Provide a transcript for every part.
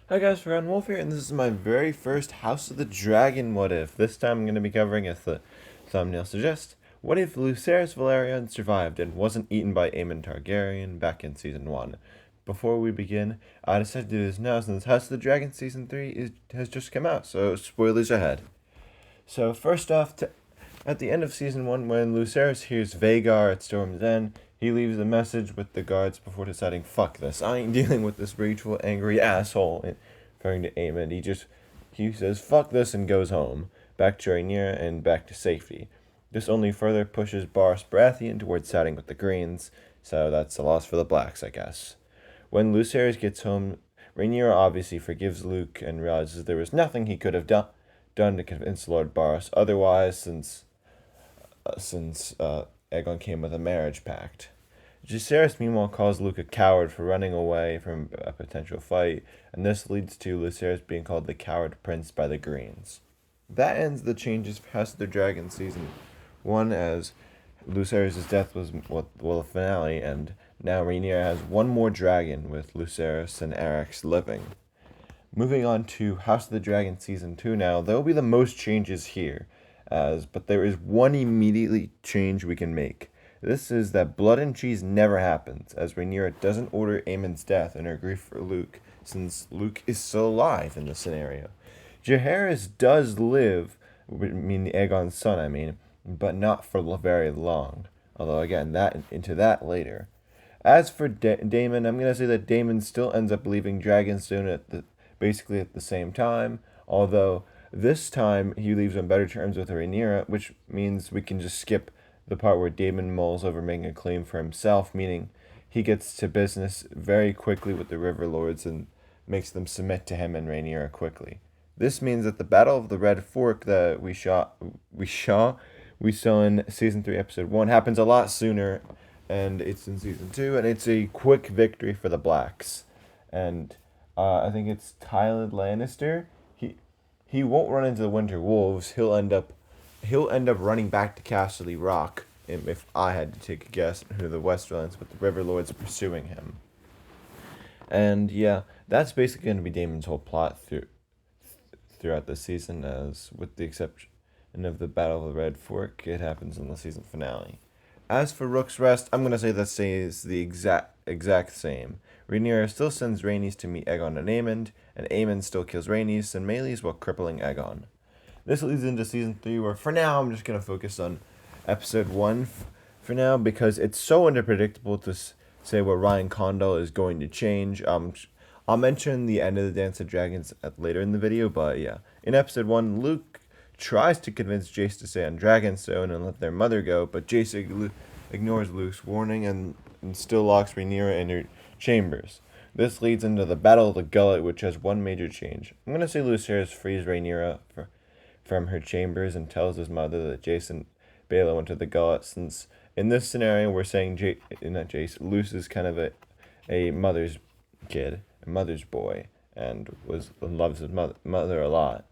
Hi guys, Forgotten Wolf here, and this is my very first House of the Dragon What If. This time I'm going to be covering, as the thumbnail suggests, what if Lucerys Velayron survived and wasn't eaten by Aemon Targaryen back in Season 1. Before we begin, I decided to do this now since House of the Dragon Season 3 has just come out, so spoilers ahead. So first off, at the end of Season 1, when Lucerys hears Vhagar at Storm's End, he leaves a message with the guards before deciding, fuck this, I ain't dealing with this rageful, angry asshole, referring to Aemon. He says, fuck this, and goes home, back to Rhaenyra and back to safety. This only further pushes Barris Baratheon towards siding with the Greens, so that's a loss for the Blacks, I guess. When Lucerys gets home, Rhaenyra obviously forgives Luke and realizes there was nothing he could have done to convince Lord Barris otherwise, since Aegon came with a marriage pact. Jacaerys meanwhile calls Luke a coward for running away from a potential fight, and this leads to Lucerys being called the Coward Prince by the Greens. That ends the changes for House of the Dragon Season 1, as Lucerys' death was the finale, and now Rhaenyra has one more dragon with Lucerys and Arrax living. Moving on to House of the Dragon Season 2 now, there will be the most changes here, but there is one immediately change we can make. This is that blood and cheese never happens, as Rhaenyra doesn't order Aemon's death in her grief for Luke, since Luke is still alive in this scenario. Jaehaerys does live, Aegon's son, but not for very long. Although, again, into that later. As for Daemon, I'm going to say that Daemon still ends up leaving Dragonstone basically at the same time, although this time he leaves on better terms with Rhaenyra, which means we can just skip the part where Daemon mulls over making a claim for himself, meaning he gets to business very quickly with the River Lords and makes them submit to him and Rhaenyra quickly. This means that the Battle of the Red Fork that we saw in Season 3, Episode 1 happens a lot sooner, and it's in Season 2, and it's a quick victory for the Blacks. And I think it's Tywin Lannister. He won't run into the Winter Wolves. He'll end up running back to Castle Rock, if I had to take a guess, who the Westerlands, but the River Lords are pursuing him. And yeah, that's basically going to be Daemon's whole plot throughout the season, as with the exception of the Battle of the Red Fork, it happens in the season finale. As for Rook's Rest, I'm going to say that stays the exact same. Rhaenyra still sends Rhaenys to meet Aegon and Aemon still kills Rhaenys and Meleys while crippling Aegon. This leads into Season 3, where for now I'm just going to focus on Episode 1 for now, because it's so unpredictable to say what Ryan Condal is going to change. I'll mention the end of the Dance of Dragons later in the video, but yeah. In Episode 1, Luke tries to convince Jace to stay on Dragonstone and let their mother go, but Jace ignores Luke's warning and still locks Rhaenyra in her chambers. This leads into the Battle of the Gullet, which has one major change. I'm going to say Lucerys frees Rhaenyra from her chambers and tells his mother that Jason Baela went to the Gullet, since in this scenario we're saying Luce is kind of a mother's kid, a mother's boy, and loves his mother a lot.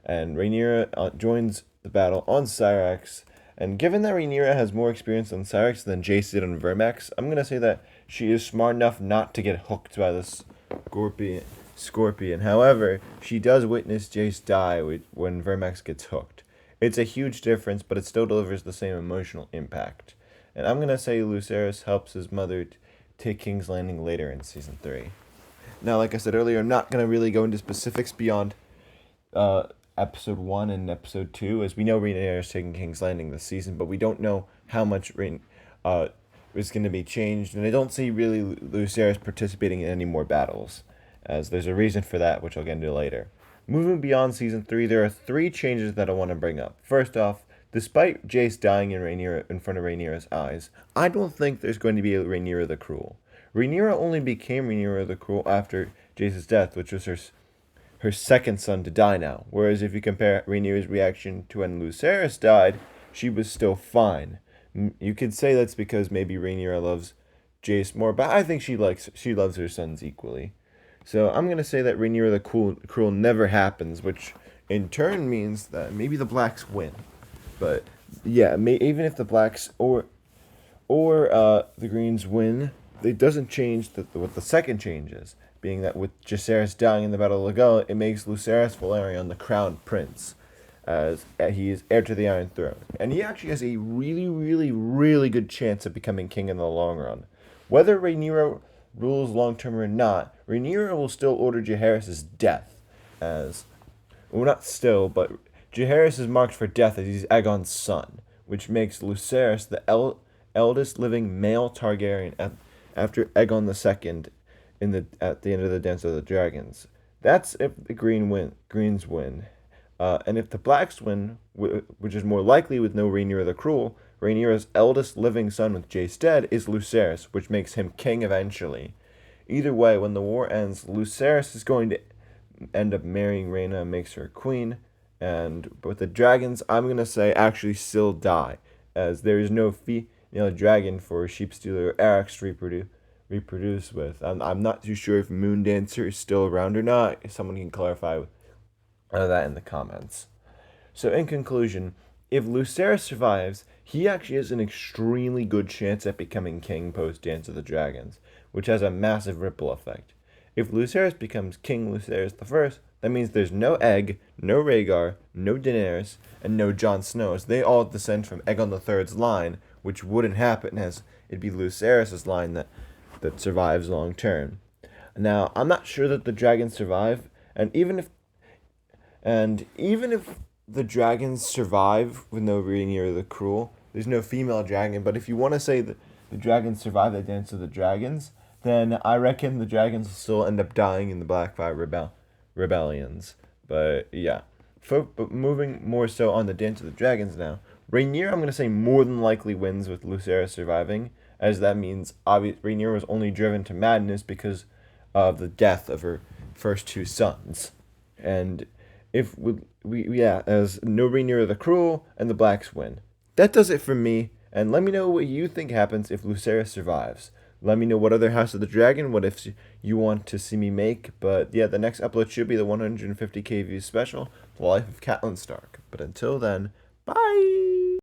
And Rhaenyra joins the battle on Syrax, and given that Rhaenyra has more experience on Syrax than Jace did on Vermax, I'm going to say that she is smart enough not to get hooked by this Scorpion. However, she does witness Jace die when Vermax gets hooked. It's a huge difference, but it still delivers the same emotional impact. And I'm going to say Lucerys helps his mother take King's Landing later in Season 3. Now, like I said earlier, I'm not going to really go into specifics beyond Episode 1 and Episode 2, as we know Rhaenyra is taking King's Landing this season, but we don't know how much is going to be changed, and I don't see really Lucerys participating in any more battles, as there's a reason for that, which I'll get into later. Moving beyond Season 3, there are 3 changes that I want to bring up. First off, despite Jace dying in front of Rhaenyra's eyes, I don't think there's going to be a Rhaenyra the Cruel. Rhaenyra only became Rhaenyra the Cruel after Jace's death, which was her second son to die now. Whereas if you compare Rhaenyra's reaction to when Lucerys died, she was still fine. You could say that's because maybe Rhaenyra loves Jace more, but I think she loves her sons equally. So I'm going to say that Rhaenyra the Cruel never happens, which in turn means that maybe the Blacks win. But yeah, even if the Blacks or the Greens win, it doesn't change what the second change is. being that with Jacaerys dying in the Battle of Legola, it makes Lucerys Velayron the crown prince, as he is heir to the Iron Throne. And he actually has a really, really, really good chance of becoming king in the long run. Whether Rhaenyra rules long term or not, Rhaenyra will still order Jaehaerys' death, as, well, not still, but Jaehaerys is marked for death as he's Aegon's son, which makes Lucerys the eldest living male Targaryen after Aegon II at the end of the Dance of the Dragons. That's if the Greens win. And if the Blacks win, which is more likely with no Rhaenyra the Cruel, Rhaenyra's eldest living son with Jace dead is Lucerys, which makes him king eventually. Either way, when the war ends, Lucerys is going to end up marrying Rhaena and makes her queen. But with the dragons, I'm going to say actually still die, as there is no female dragon for Sheepstealer or Arrax to reproduce with. I'm not too sure if Moondancer is still around or not. If someone can clarify that in the comments. So in conclusion, if Lucerys survives, he actually has an extremely good chance at becoming king post Dance of the Dragons, which has a massive ripple effect. If Lucerys becomes King Lucerys I, that means there's no Egg, no Rhaegar, no Daenerys, and no Jon Snow, as they all descend from Aegon III's line, which wouldn't happen, as it'd be Lucerys' line that survives long term. Now, I'm not sure that the dragons survive, and even if the dragons survive with no Rhaenyra the Cruel, there's no female dragon, but if you want to say that the dragons survive the Dance of the Dragons, then I reckon the dragons will still end up dying in the Blackfire rebellions. But yeah. But moving more so on the Dance of the Dragons now, Rhaenyra, I'm going to say, more than likely wins with Lucerys surviving, as that means Rhaenyra was only driven to madness because of the death of her first two sons. And as no Rhaenyra the Cruel and the Blacks win. That does it for me, and let me know what you think happens if Lucerys survives. Let me know what other House of the Dragon, what ifs you want to see me make. But yeah, the next upload should be the 150k views special, The Life of Catelyn Stark. But until then, bye!